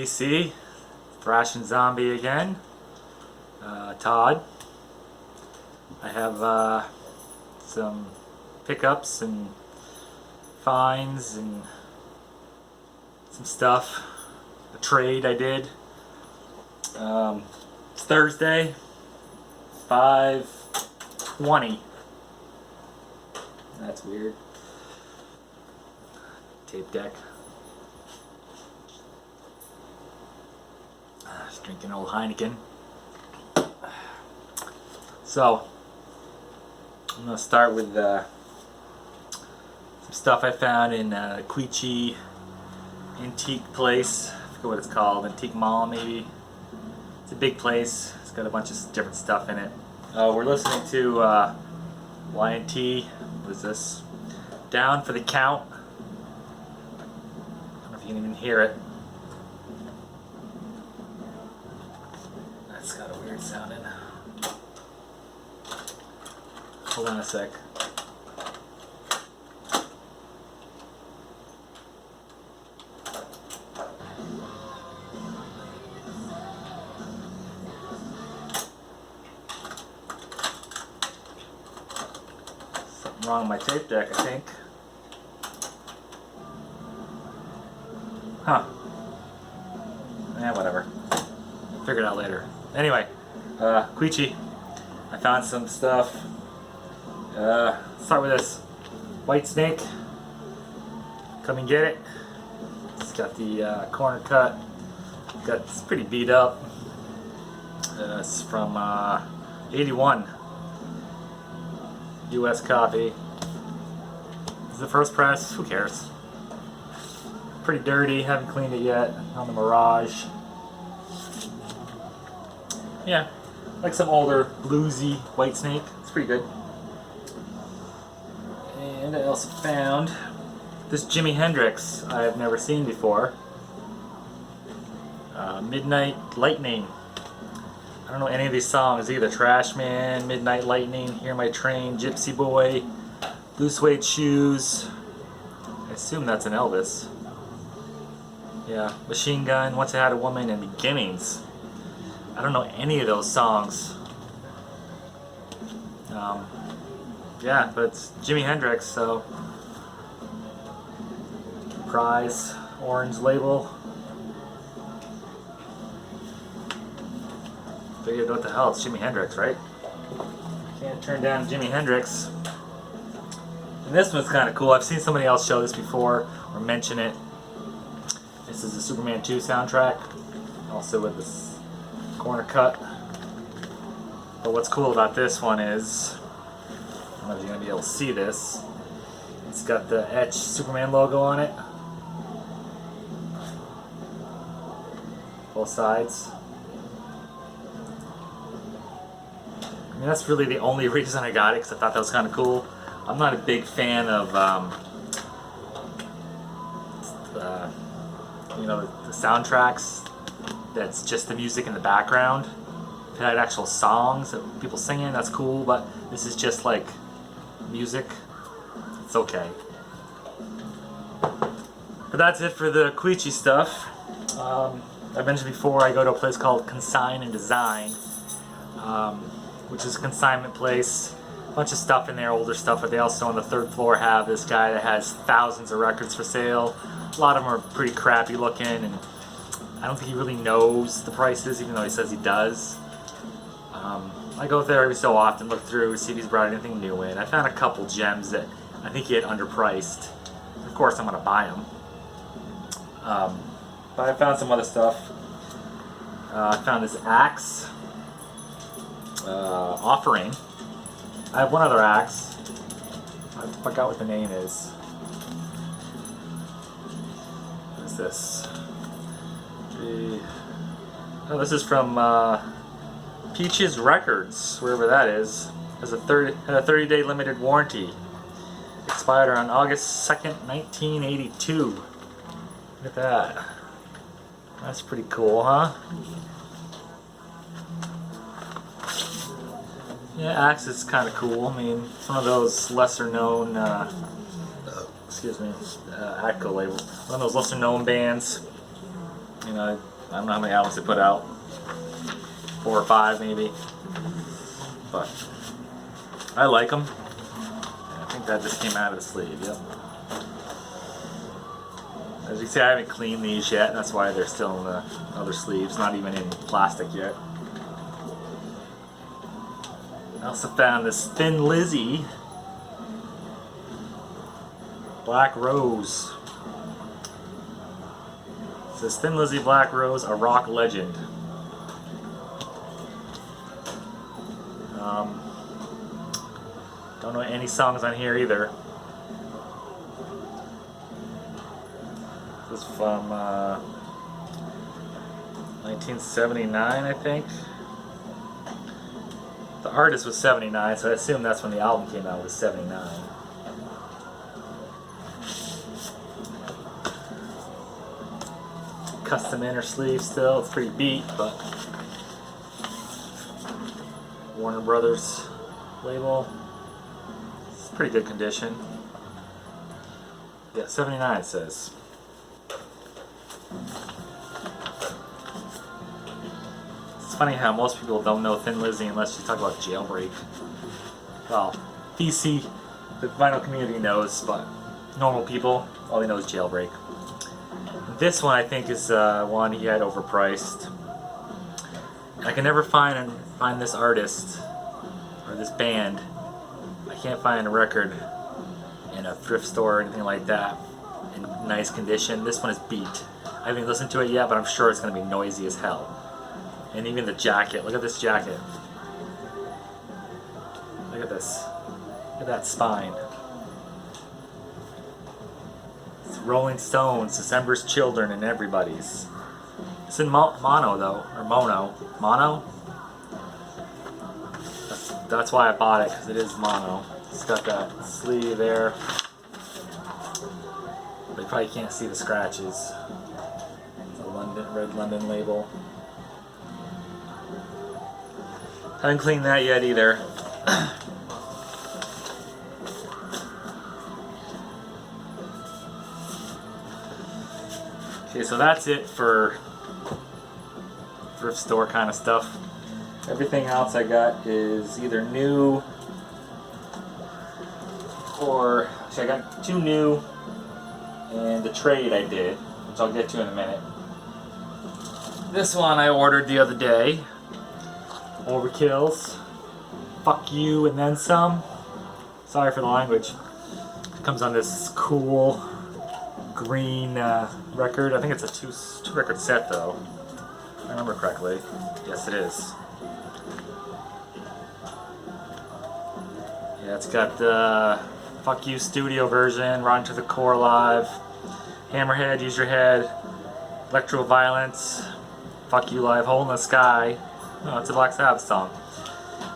BC, Thrashing Zombie again. Todd. I have some pickups and finds and some stuff. A trade I did. It's Thursday, 5:20. That's weird. Tape deck. Just drinking old Heineken. So, I'm going to start with some stuff I found in Queechee Antique Place. I forget what it's called. Antique Mall, maybe. It's a big place. It's got a bunch of different stuff in it. We're listening to YNT. What is this? Down for the Count. I don't know if you can even hear it. That's got a weird sound in it. Hold on a sec. Something wrong with my tape deck, I think. Huh. Whatever. Figure it out later. Anyway, Queechee. I found some stuff. Start with this Whitesnake. Come and get it. It's got the corner cut. It's pretty beat up. It's from 81. US copy. This is the first press. Who cares? Pretty dirty. Haven't cleaned it yet on the Mirage. Yeah, like some older bluesy Whitesnake. It's pretty good. And I also found this Jimi Hendrix I've never seen before. Midnight Lightning. I don't know any of these songs either. Trash Man, Midnight Lightning, Hear My Train, Gypsy Boy, Blue Suede Shoes. I assume that's an Elvis. Yeah, Machine Gun, Once I Had a Woman, and Beginnings. I don't know any of those songs. Yeah, but it's Jimi Hendrix, so prize, orange label. Figured what the hell, it's Jimi Hendrix, right? Can't turn down Jimi Hendrix. And this one's kind of cool. I've seen somebody else show this before or mention it. This is the Superman 2 soundtrack, also with this corner cut. But what's cool about this one is, I don't know if you're going to be able to see this. It's got the etched Superman logo on it. Both sides. I mean, that's really the only reason I got it, because I thought that was kind of cool. I'm not a big fan of, you know, the soundtracks that's just the music in the background. If it had actual songs that people singing, that's cool, but this is just like music. It's okay. But that's it for the Queechee stuff. I mentioned before I go to a place called Consign and Design, which is a consignment place. A bunch of stuff in there, older stuff, but they also on the third floor have this guy that has thousands of records for sale. A lot of them are pretty crappy looking, and I don't think he really knows the prices, even though he says he does. I go there every so often, look through, see if he's brought anything new in. I found a couple gems that I think he had underpriced. Of course, I'm going to buy them. But I found some other stuff. I found this axe offering. I have one other axe. I forgot what the name is. What is this? Oh, this is from Peaches Records, wherever that is. Has a 30-day limited warranty. Expired on August 2nd, 1982. Look at that. That's pretty cool, huh? Yeah, Axe is kind of cool. I mean, it's one of those lesser known, excuse me, ACO label. One of those lesser known bands. You know, I don't know how many albums they put out. 4 or 5 maybe. But I like them. I think that just came out of the sleeve, yep. As you can see, I haven't cleaned these yet. That's why they're still in the other sleeves, not even in plastic yet. I also found this Thin Lizzy Black Rose. It says Thin Lizzy Black Rose, a rock legend. Don't know any songs on here either. This is from 1979, I think. The artist was 79, so I assume that's when the album came out, was 79. Custom inner sleeve still, it's pretty beat, but Warner Brothers label. It's pretty good condition. Yeah, 79 it says. It's funny how most people don't know Thin Lizzy unless you talk about Jailbreak. Well, PC, the vinyl community knows, but normal people, all they know is Jailbreak. This one I think is one he had overpriced. I can never find this artist or this band. I can't find a record in a thrift store or anything like that in nice condition. This one is beat. I haven't listened to it yet, but I'm sure it's going to be noisy as hell. And even the jacket. Look at this jacket. Look at this. Look at that spine. It's Rolling Stones, December's Children, and Everybody's. It's in mono though, or mono. Mono? That's why I bought it, because it is mono. It's got that sleeve there. But you probably can't see the scratches. The Red London label. Haven't cleaned that yet either. Okay, so that's it for thrift store kind of stuff. Everything else I got is either new or actually I got 2 new and the trade I did, which I'll get to in a minute. This one I ordered the other day. Overkills. Fuck You and Then Some. Sorry for the language. It comes on this cool green record. I think it's a two record set though. If I remember correctly. Yes, it is. Yeah, it's got the Fuck You studio version, Rotten to the Core live, Hammerhead, Use Your Head, Electro Violence, Fuck You Live, Hole in the Sky. No, it's a Black Sabbath song.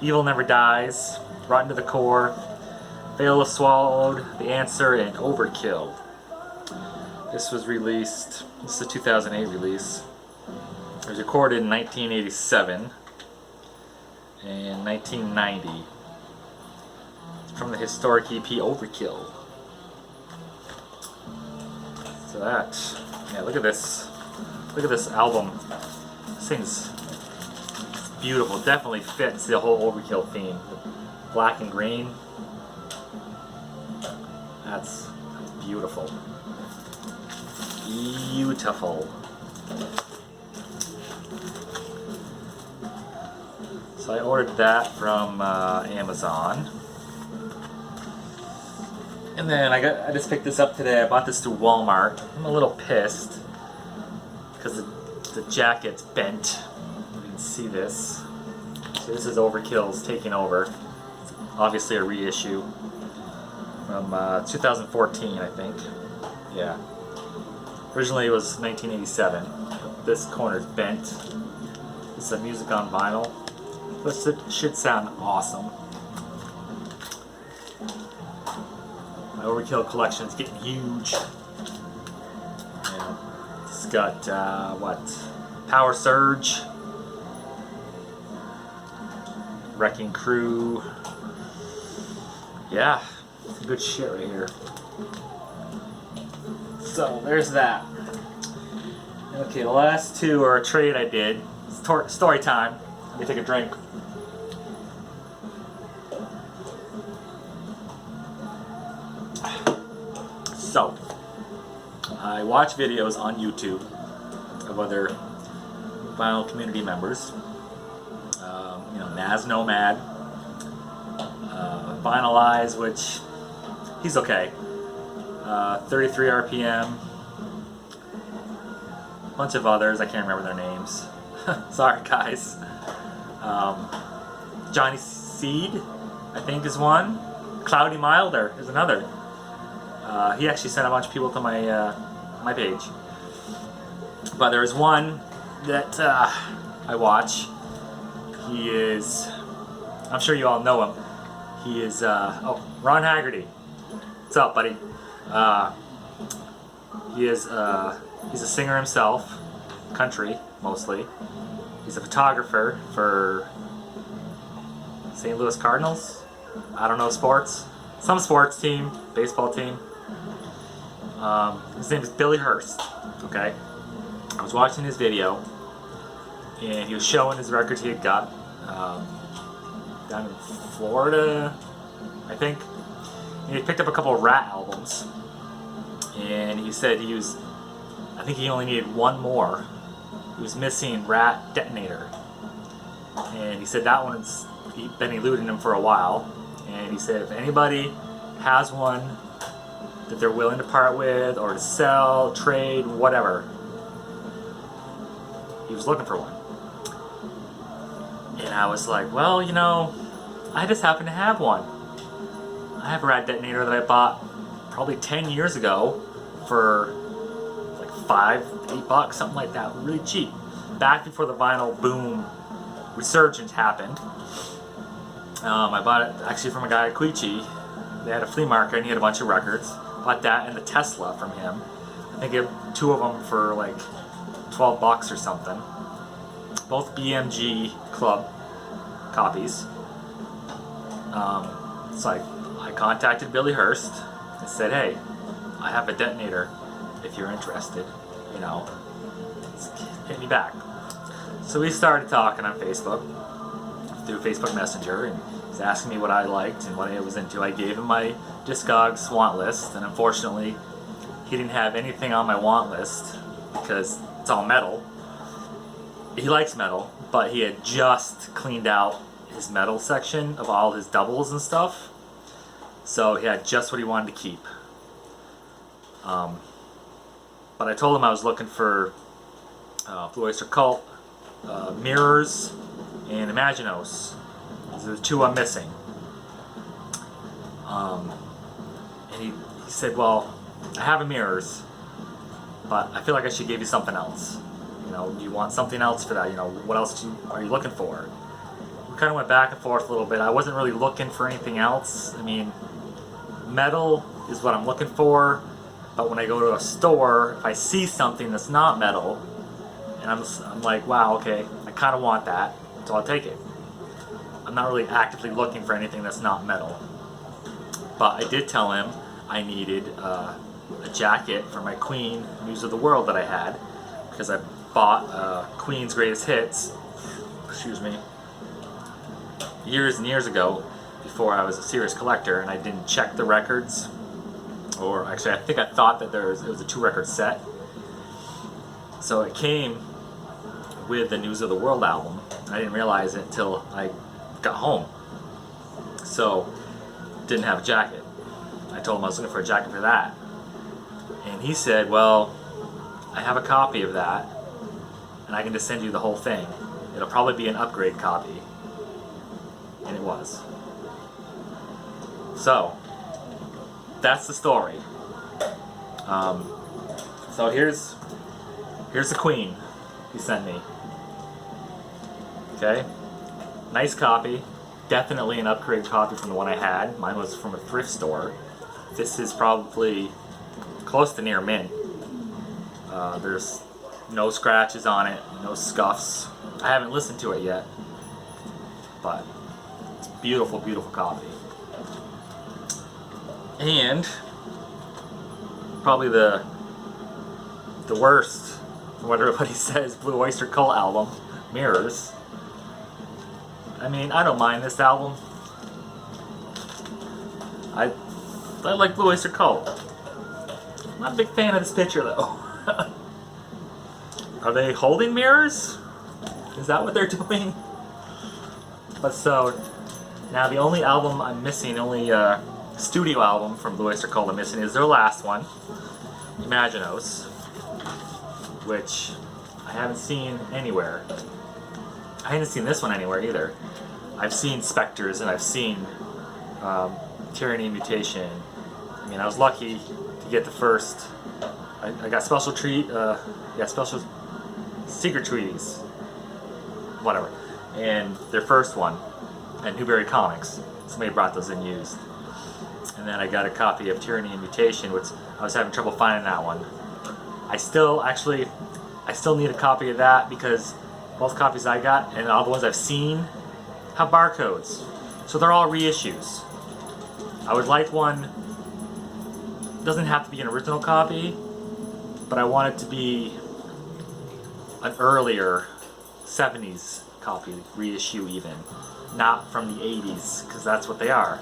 Evil Never Dies, Rotten to the Core, Veil of Swallowed, The Answer, and Overkill. This was released, this is a 2008 release. It was recorded in 1987 and 1990. It's from the historic EP Overkill. So that, yeah, look at this. Look at this album. This thing's beautiful. Definitely fits the whole Overkill theme. Black and green. That's beautiful. Beautiful. So I ordered that from Amazon. And then I just picked this up today. I bought this through Walmart. I'm a little pissed because the jacket's bent. You can see this. So this is Overkill's Taking Over. It's obviously a reissue from 2014, I think. Yeah. Originally it was 1987. This corner's bent. This is music on vinyl. This should sound awesome. My Overkill collection is getting huge. Yeah. It's got what? Power Surge, Wrecking Crew. Yeah, some good shit right here. So there's that. Okay, the last two are a trade I did. Story time. Let me take a drink. So, I watch videos on YouTube of other vinyl community members. Naz Nomad, Vinylize, which he's okay. 33 RPM. Bunch of others, I can't remember their names. Sorry, guys. Johnny Seed, I think, is one. Cloudy Milder is another. He actually sent a bunch of people to my page. But there's one that I watch. He is, I'm sure you all know him. He is, Ron Haggerty. What's up, buddy? He's a singer himself, country mostly. He's a photographer for St. Louis Cardinals. I don't know sports. Some sports team, baseball team. His name is Billy Hurst. Okay, I was watching his video, and he was showing his records he had got down in Florida, I think. And he picked up a couple of Rat albums, and he said I think he only needed one more. He was missing Rat Detonator, and he said that one's been eluding him for a while. And he said if anybody has one that they're willing to part with or to sell, trade, whatever, he was looking for one. And I was like, well, I just happen to have one. I have a Rat Detonator that I bought probably 10 years ago for like $5-8, something like that, really cheap. Back before the vinyl boom resurgence happened. I bought it actually from a guy at Queechee. They had a flea market and he had a bunch of records. Bought that and the Tesla from him. I think it two of them for like $12 or something. Both BMG Club copies. So I contacted Billy Hurst and said, hey, I have a detonator if you're interested, hit me back. So we started talking on Facebook, through Facebook Messenger, and he's asking me what I liked and what I was into. I gave him my Discogs want list, and unfortunately he didn't have anything on my want list because it's all metal. He likes metal, but he had just cleaned out his metal section of all his doubles and stuff, so he had just what he wanted to keep. But I told him I was looking for Blue Oyster Cult, Mirrors, and Imaginos. Those are the two I'm missing. And he said, well, I have a Mirrors, but I feel like I should give you something else. Do you want something else for that? What else are you looking for? We kind of went back and forth a little bit. I wasn't really looking for anything else. I mean, metal is what I'm looking for, but when I go to a store, if I see something that's not metal, and I'm like, wow, okay, I kind of want that, so I'll take it. I'm not really actively looking for anything that's not metal. But I did tell him I needed a jacket for my Queen News of the World that I had, because I bought Queen's Greatest Hits, years and years ago, before I was a serious collector, and I didn't check the records. Or actually, I think I thought that it was a 2-record set. So it came with the News of the World album. I didn't realize it until I got home. So, didn't have a jacket. I told him I was looking for a jacket for that. And he said, well, I have a copy of that, and I can just send you the whole thing. It'll probably be an upgrade copy. And it was. So, that's the story. So here's the Queen he sent me. Okay, nice copy. Definitely an upgrade copy from the one I had. Mine was from a thrift store. This is probably close to near mint. There's no scratches on it, no scuffs. I haven't listened to it yet, but it's a beautiful, beautiful copy. And probably the worst what everybody says, Blue Oyster Cult album, Mirrors. I mean, I don't mind this album. I like Blue Oyster Cult. I'm not a big fan of this picture though. Are they holding mirrors? Is that what they're doing? But so, now the only album I'm missing, only studio album from Blue Oyster Cult I'm missing is their last one, Imaginos, which I haven't seen anywhere. I haven't seen this one anywhere either. I've seen Spectres and I've seen Tyranny and Mutation. I mean, I was lucky to get the first. I got special special secret treaties, whatever, and their first one at Newberry Comics. Somebody brought those in used, and then I got a copy of Tyranny and Mutation, which I was having trouble finding that one. I still need a copy of that because both copies I got and all the ones I've seen have barcodes, so they're all reissues. I would like one. Doesn't have to be an original copy, but I want it to be an earlier 70s copy, reissue even, not from the 80s, because that's what they are.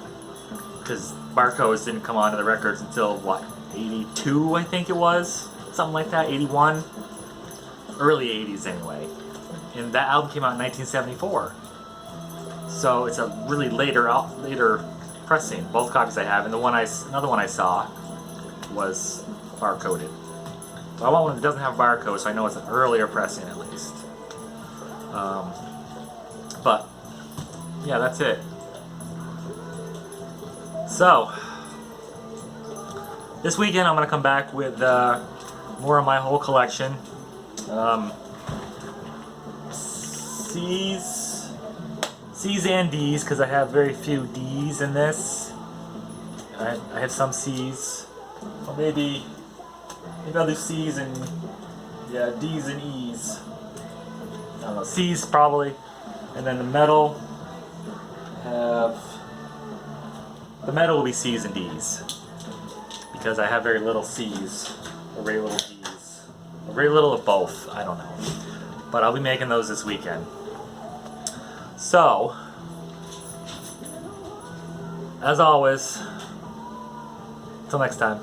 Because barcodes didn't come onto the records until what, 82 I think it was, something like that, 81, early 80s anyway. And that album came out in 1974, so it's a really later pressing. Both copies I have, and another one I saw was barcoded. So I want one that doesn't have barcode, so I know it's an earlier pressing at least. But yeah, that's it. So this weekend I'm gonna come back with more of my whole collection. C's and D's, because I have very few D's in this. I have some C's. Or maybe I'll do C's and D's and E's. I don't know, C's probably. And then the metal will be C's and D's, because I have very little C's or very little D's or very little of both. I don't know, but I'll be making those this weekend. So, as always, until next time.